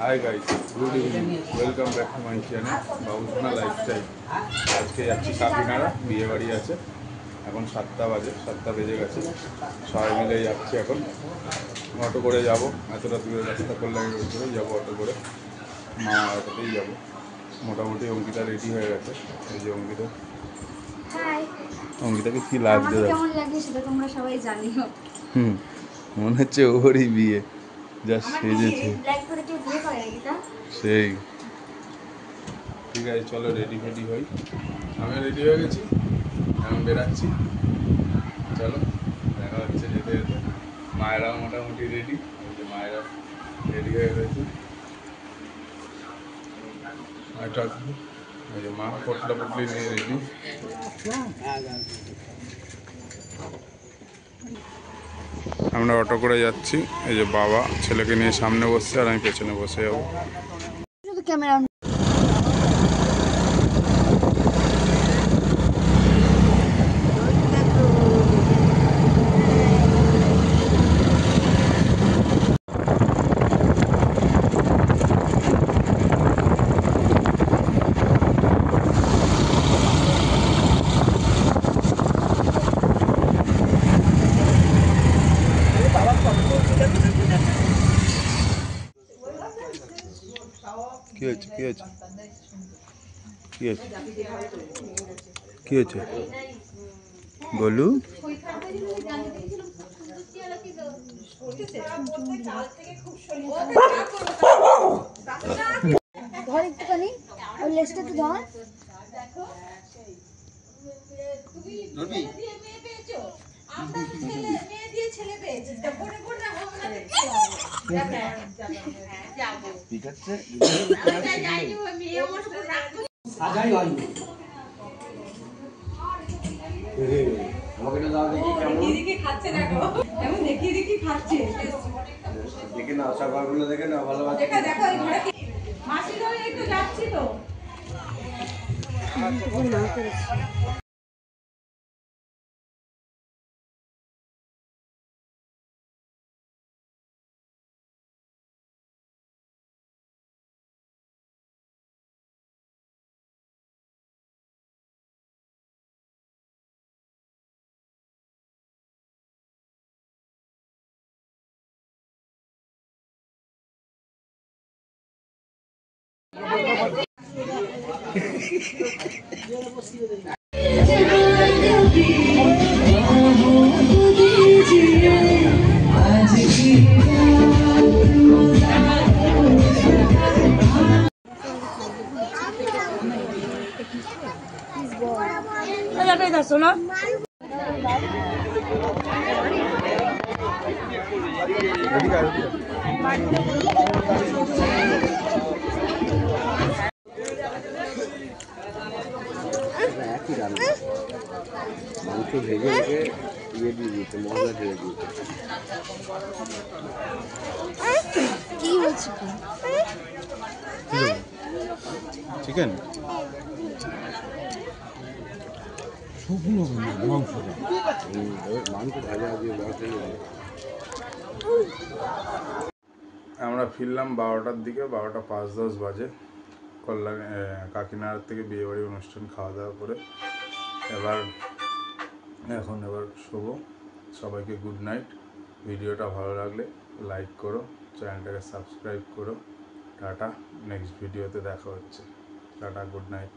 Hi guys, good evening, welcome back to my channel Babusona lifestyle. আজকে যাচ্ছি কাকিনাড়া, বিয়ে বাড়ি আছে। এখন 7টা বাজে, 7টা বেজে গেছে। সবাই মিলে যাচ্ছি এখন। অটো করে যাব, এতটা দূরে রাস্তা কল্যাণী রোড ধরে যাবো অটো করে। মা অটোতেই যাবো। মোটামুটি অঙ্কিতা রেডি হয়ে গেছে। এই যে অঙ্কিতা, অঙ্কিতাকে কি লাগছে কেমন লাগে সেটা তোমরা সবাই জানিও। মনে হচ্ছে ওরই বিয়ে, যা সেজেছে সেই। ঠিক আছে, চলো রেডি ফেডি হই। আমি রেডি হয়ে গেছি, এখন বেরাচ্ছি। চলো, দেখা হচ্ছে যেতে যেতে। মায়েরাও মোটামুটি রেডি, ওই যে মায়েরা রেডি হয়ে গেছে। ওই যে মা পটলা পটলি নিয়ে রেডি। আমরা অটো করে যাচ্ছি। এই যে বাবা ছেলেকে নিয়ে সামনে বসছে আর আমি পেছনে বসে যাবো। ক্যামেরা কি হয়েছে, কি হয়েছে, কি হয়েছে, কি হয়েছে বলু? ধর একটুখানি, ওই লেজটা একটু ধর। ঠিক আছে। দেখে না সকালগুলো দেখে না ভালো শোনো, একই রান্না, মাংস ভেজে রেখে ইয়ে দিয়ে দিয়েছে, মশলা ঢেলে দিয়েছে। কি হয়েছে? চিকেন শুকনো মাংসটা, মাংস ভাজা দিয়ে মশলা। আমরা ফিরলাম 12টার দিকে, 12টা 5-10 বাজে। কল্যাণী কাকিনাড়ার থেকে বিয়েবাড়ি অনুষ্ঠান খাওয়া দাওয়া করে এবার শোবো। সবাইকে গুড নাইট। ভিডিওটা ভালো লাগলে লাইক করো, চ্যানেলটাকে সাবস্ক্রাইব করো। টাটা, নেক্সট ভিডিওতে দেখা হচ্ছে। Tata, good night.